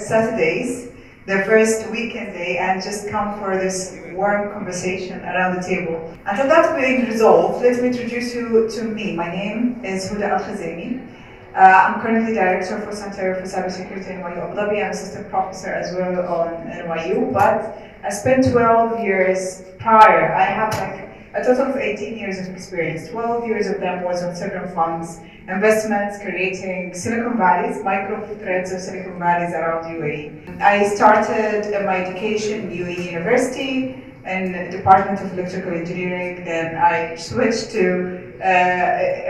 Saturdays, the first weekend day, and just come for this warm conversation around the table. Until that being resolved, let me introduce you to me. My name is Hoda Alkhzaimi. I'm currently director for Center for Cybersecurity in NYU Abu Dhabi. I'm assistant professor as well on NYU, but I spent 12 years prior. I have like a total of 18 years of experience. 12 years of them was on sovereign funds, investments, creating Silicon Valleys, micro threads of Silicon Valleys around UAE. I started my education in UAE University in the Department of Electrical Engineering. Then I switched to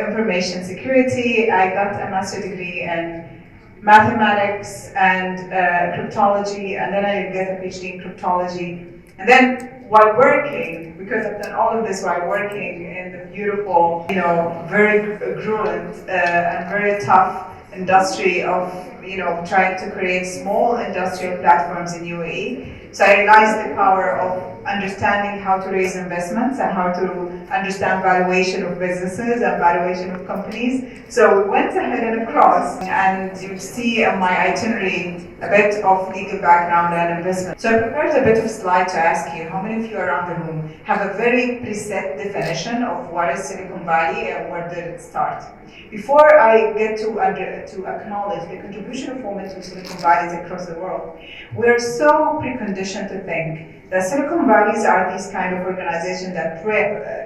information security. I got a master's degree in mathematics and cryptology, and then I get a PhD in cryptology. And then while working, because I've done all of this while working in the beautiful, very grueling and very tough industry of, trying to create small industrial platforms in UAE. So I realized the power of understanding how to raise investments and how to understand valuation of businesses and valuation of companies. So we went ahead and across, and you see on my itinerary a bit of legal background and investment. So I prepared a bit of slide to ask you, how many of you around the room have a very preset definition of what is Silicon Valley and where did it start? Before I get to acknowledge the contribution of women to Silicon Valleys across the world, we are so preconditioned to think that Silicon Valleys are these kind of organizations that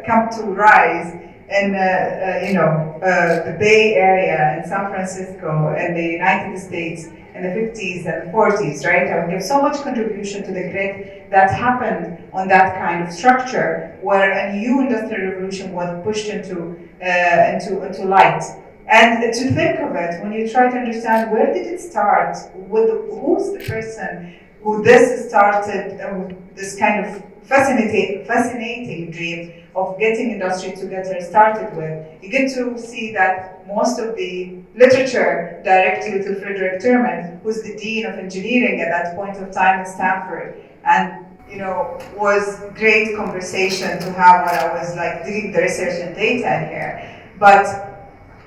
come to rise in the Bay Area in San Francisco in the United States in the 50s and 40s, right? I would give so much contribution to the grid that happened on that kind of structure where a new industrial revolution was pushed into light. And to think of it, when you try to understand where did it start, who's the person who this started, this kind of fascinating dream of getting industry together started with, you get to see that most of the literature directly to Frederick Terman, who's the dean of engineering at that point of time at Stanford, and was great conversation to have when I was like doing the research and data in here. But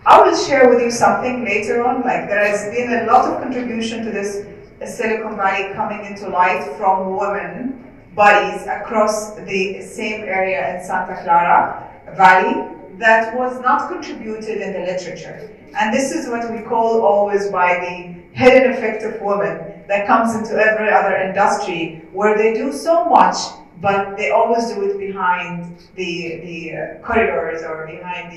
I will share with you something later on. Like there has been a lot of contribution to this Silicon Valley coming into light from women bodies across the same area in Santa Clara Valley that was not contributed in the literature. And this is what we call always by the hidden effect of women that comes into every other industry where they do so much, but they always do it behind the corridors or behind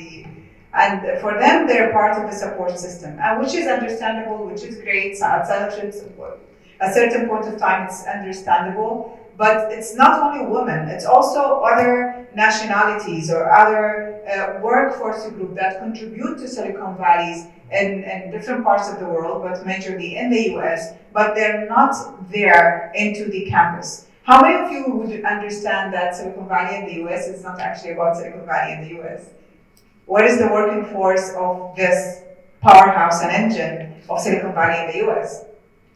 and for them, they're part of the support system, and which is understandable, which is great. So at a certain point of time, it's understandable. But it's not only women, it's also other nationalities or other workforce group that contribute to Silicon Valleys in different parts of the world, but majorly in the US, but they're not there into the campus. How many of you would understand that Silicon Valley in the US is not actually about Silicon Valley in the US? What is the working force of this powerhouse and engine of Silicon Valley in the US?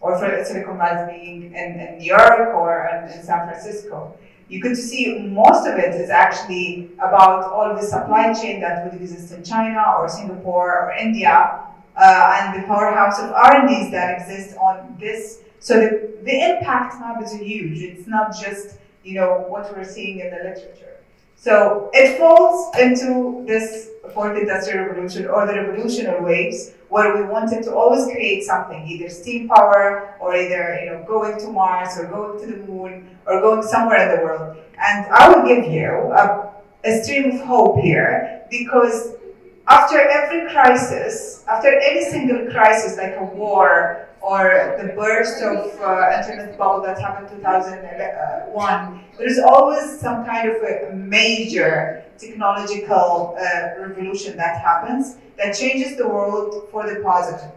Or for Silicon Valley being in New York or in San Francisco? You could see most of it is actually about all of the supply chain that would exist in China or Singapore or India, and the powerhouse of R&Ds that exist on this. So the impact map is huge. It's not just what we're seeing in the literature. So it falls into this fourth industrial revolution or the revolutionary waves, where we wanted to always create something, either steam power or either going to Mars or going to the moon or going somewhere in the world. And I will give you a stream of hope here, because after every crisis, after any single crisis like a war or the burst of internet bubble that happened in 2001, there is always some kind of a major technological revolution that happens that changes the world for the positive.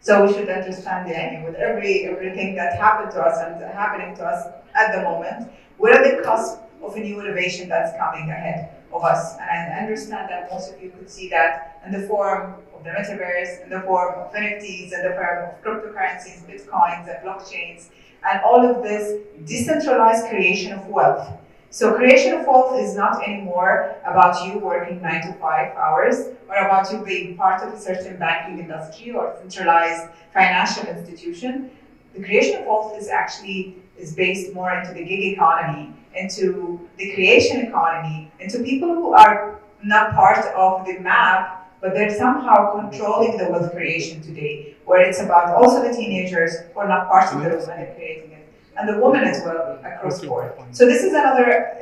So we should understand with everything that happened to us and happening to us at the moment, we're at the cusp of a new innovation that's coming ahead of us. And I understand that most of you could see that in the form of the metaverse, in the form of NFTs, in the form of cryptocurrencies, bitcoins, and blockchains, and all of this decentralized creation of wealth. So creation of wealth is not anymore about you working 9 to 5 hours, or about you being part of a certain banking industry or centralized financial institution. The creation of wealth is based more into the gig economy, into the creation economy, into people who are not part of the map, but they're somehow controlling the wealth creation today, where it's about also the teenagers who are not part of the wealth and creating it, and the women as well across the board. So this is another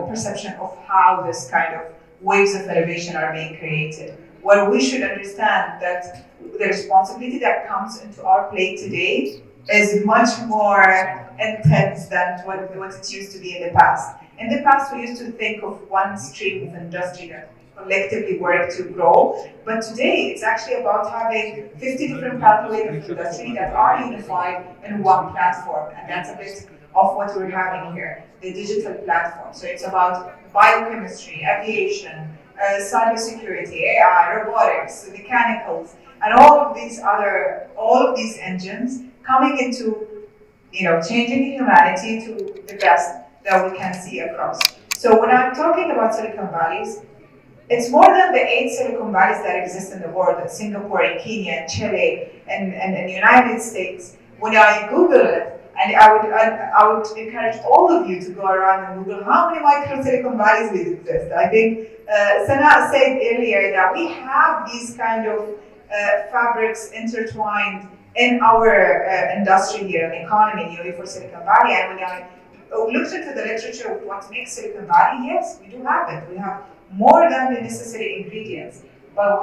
perception of how this kind of waves of elevation are being created, where we should understand that the responsibility that comes into our plate today is much more intense than what it used to be in the past. In the past, we used to think of one stream of industry that collectively work to grow, but today it's actually about having 50 different pathways of industry that are unified in one platform, and that's a bit of what we're having here, the digital platform. So it's about biochemistry, aviation, cybersecurity, AI, robotics, mechanicals, and all of these engines coming into, changing humanity to the best that we can see across. So when I'm talking about Silicon Valleys, it's more than the 8 Silicon Valleys that exist in the world, in Singapore, in Kenya, Chile, and the United States. When I Google it, and I would encourage all of you to go around and Google how many micro Silicon Valleys exist. I think Sana said earlier that we have these kind of fabrics intertwined in our industry here, and economy, for Silicon Valley. And when I looked into the literature of what makes Silicon Valley, yes, we do have it. We have more than the necessary ingredients. But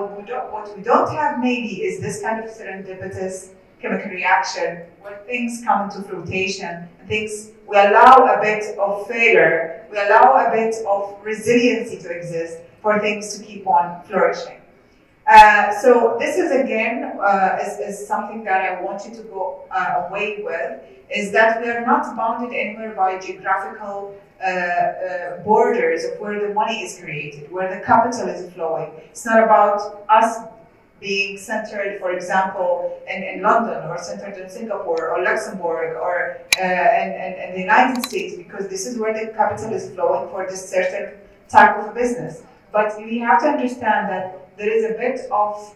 what we don't have maybe is this kind of serendipitous chemical reaction where things come into flotation, and we allow a bit of failure, we allow a bit of resiliency to exist for things to keep on flourishing. So this is again is something that I want you to go away with, is that we are not bounded anywhere by geographical borders of where the money is created, where the capital is flowing. It's not about us being centered, for example, in London, or centered in Singapore or Luxembourg, or in the United States, because this is where the capital is flowing for this certain type of business. But we have to understand that there is a bit of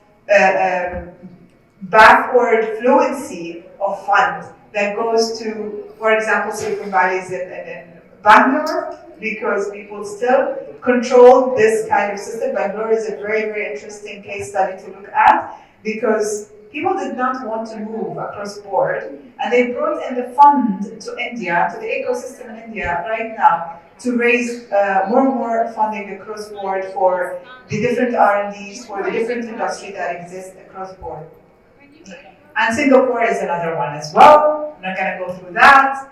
backward fluency of funds that goes to, for example, Silicon Valley's in Bangalore, because people still control this kind of system. Bangalore is a very, very interesting case study to look at, because people did not want to move across board, and they brought in the fund to India, to the ecosystem in India right now, to raise more and more funding across board for the different R&Ds, for the different industry that exists across board. And Singapore is another one as well. I'm not going to go through that.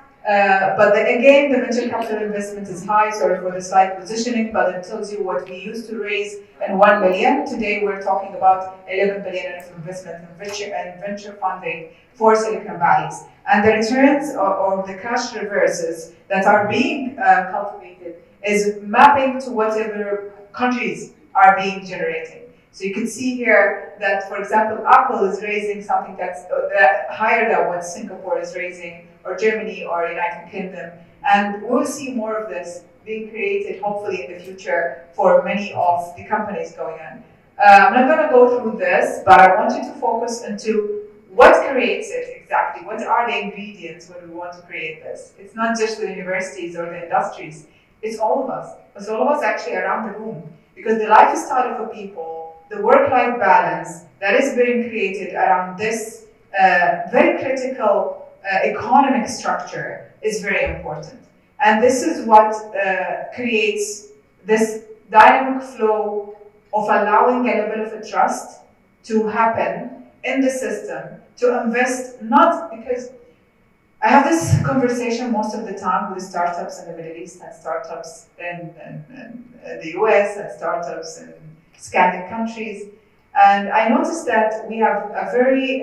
But again, the venture capital investment is high, sorry for the slide positioning, but it tells you what we used to raise in 1 million. Today we're talking about 11 billion of investment in venture funding for Silicon Valleys. And the returns or the cash reverses that are being cultivated is mapping to whatever countries are being generating. So you can see here that, for example, Apple is raising something that's higher than what Singapore is raising, or Germany, or United Kingdom. And we'll see more of this being created, hopefully, in the future for many of the companies going on. I'm not going to go through this, but I want you to focus into what creates it exactly. What are the ingredients when we want to create this? It's not just the universities or the industries. It's all of us. It's all of us actually around the room. Because the lifestyle of the people, the work-life balance that is being created around this very critical economic structure is very important. And this is what creates this dynamic flow of allowing a level of trust to happen in the system, to invest, not because I have this conversation most of the time with startups in the Middle East and startups in the US and startups in Scandinavian countries. And I noticed that we have a very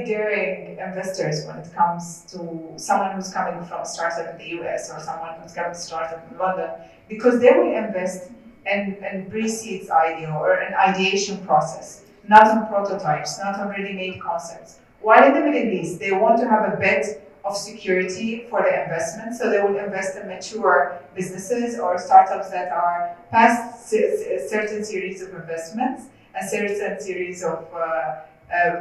daring investors when it comes to someone who's coming from a startup in the US or someone who's coming to startup in London, because they will invest in pre-seed idea or an ideation process, not on prototypes, not on ready-made concepts. While in the Middle East, they want to have a bit of security for the investment, so they will invest in mature businesses or startups that are past a certain series of investments, a certain series of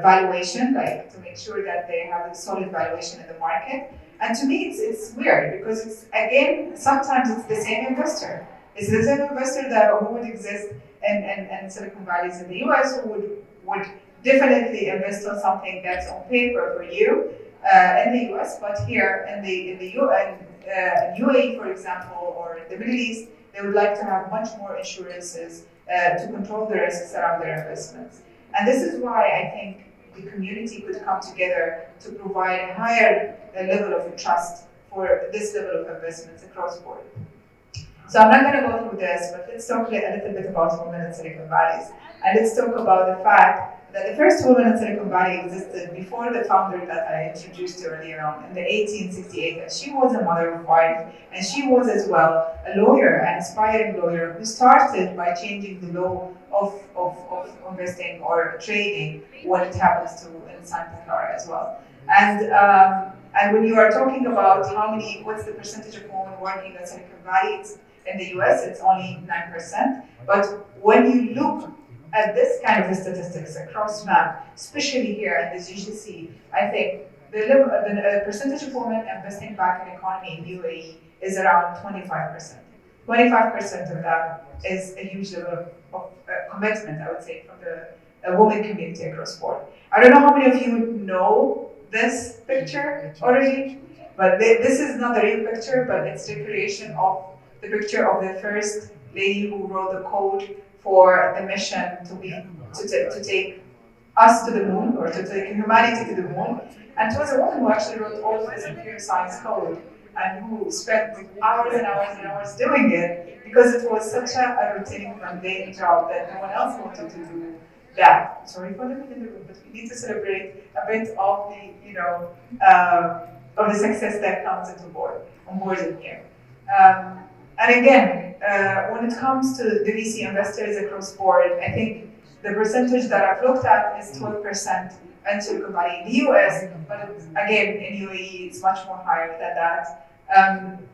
valuation, like to make sure that they have a solid valuation in the market. And to me, it's weird because it's again sometimes it's the same investor. It's the same investor that who would exist in Silicon Valley's in the US who would definitely invest on something that's on paper for you in the US, but here in UAE, for example, or the Middle East, they would like to have much more insurances to control the risks around their investments. And this is why I think the community could come together to provide a higher level of trust for this level of investments across board. So I'm not going to go through this, but let's talk a little bit about women in Silicon Valley. And let's talk about the fact that the first woman in Silicon Valley existed before the founder that I introduced earlier on in the 1868. And she was a mother of five, and she was as well a lawyer, an aspiring lawyer who started by changing the law of investing or trading when it happens to in Santa Clara as well. And when you are talking about what's the percentage of women working in Silicon Valley, in the US, it's only 9%. But when you look at this kind of statistics across map, especially here in the GCC, I think the percentage of women investing back in economy in UAE is around 25%. 25% of that is a huge level of commitment, I would say, from the women community across board. I don't know how many of you know this picture already, but this is not the real picture, but it's the creation of the picture of the first lady who wrote the code for the mission to take us to the moon, or to take humanity to the moon. And it was a woman who actually wrote all of this computer science code and who spent hours and hours and hours doing it because it was such a routine mundane job that no one else wanted to do that. Sorry for the minute, but we need to celebrate a bit of of the success that comes on board in here. And again, when it comes to the VC investors across board, I think the percentage that I've looked at is 12% in Silicon Valley in the US, but again, in UAE, it's much more higher than that.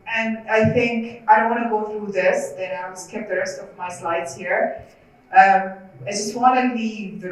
And I think I don't want to go through this, then I'll skip the rest of my slides here. I just want to leave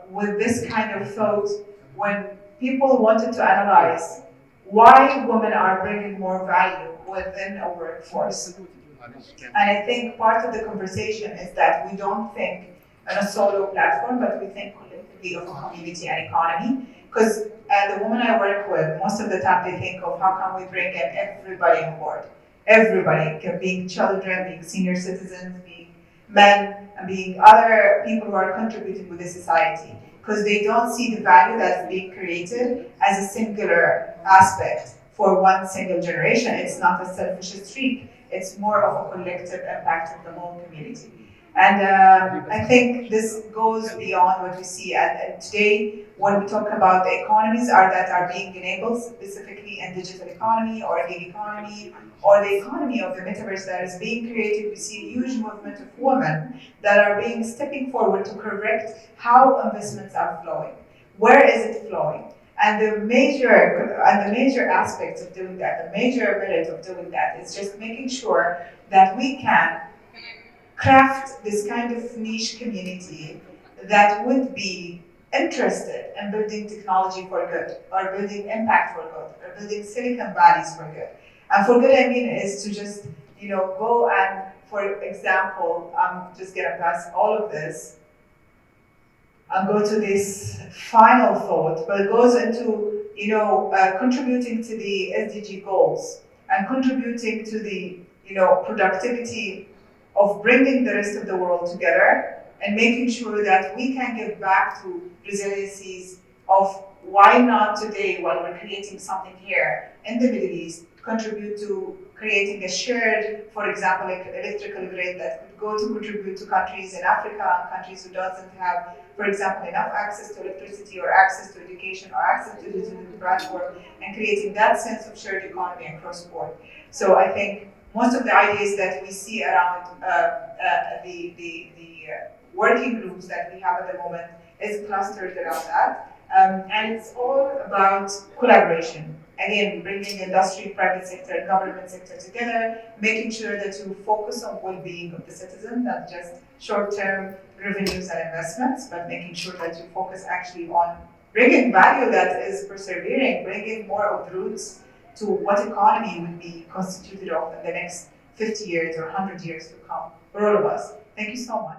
with this kind of thought when people wanted to analyze why women are bringing more value within a workforce. And I think part of the conversation is that we don't think on a solo platform, but we think collectively of a community and economy. Because the women I work with, most of the time they think of how can we bring in everybody on board. Everybody, being children, being senior citizens, being men, and being other people who are contributing with the society. Because they don't see the value that's being created as a singular aspect for one single generation. It's not a selfish streak. It's more of a collective impact of the whole community. And I think this goes beyond what we see today when we talk about the economies that are being enabled, specifically in digital economy or gig economy, or the economy of the metaverse that is being created. We see a huge movement of women that are stepping forward to correct how investments are flowing. Where is it flowing? And the major aspects of doing that, the major merit of doing that is just making sure that we can craft this kind of niche community that would be interested in building technology for good, or building impact for good, or building Silicon Valleys for good. And for good, I mean, is to just, go and, for example, I'm just gonna pass all of this and go to this final thought, but it goes into, contributing to the SDG goals and contributing to the, productivity of bringing the rest of the world together and making sure that we can give back to resiliencies of why not today, while we're creating something here in the Middle East, contribute to creating a shared, for example, like electrical grid that could go to contribute to countries in Africa and countries who doesn't have, for example, enough access to electricity or access to education or access to digital platform, and creating that sense of shared economy across board. So I think most of the ideas that we see around the working groups that we have at the moment is clustered around that. And it's all about collaboration. again, bringing industry, private sector, government sector together, making sure that you focus on well-being of the citizen, not just short-term revenues and investments, but making sure that you focus actually on bringing value that is persevering, bringing more of the roots to what economy will be constituted of in the next 50 years or 100 years to come for all of us. Thank you so much.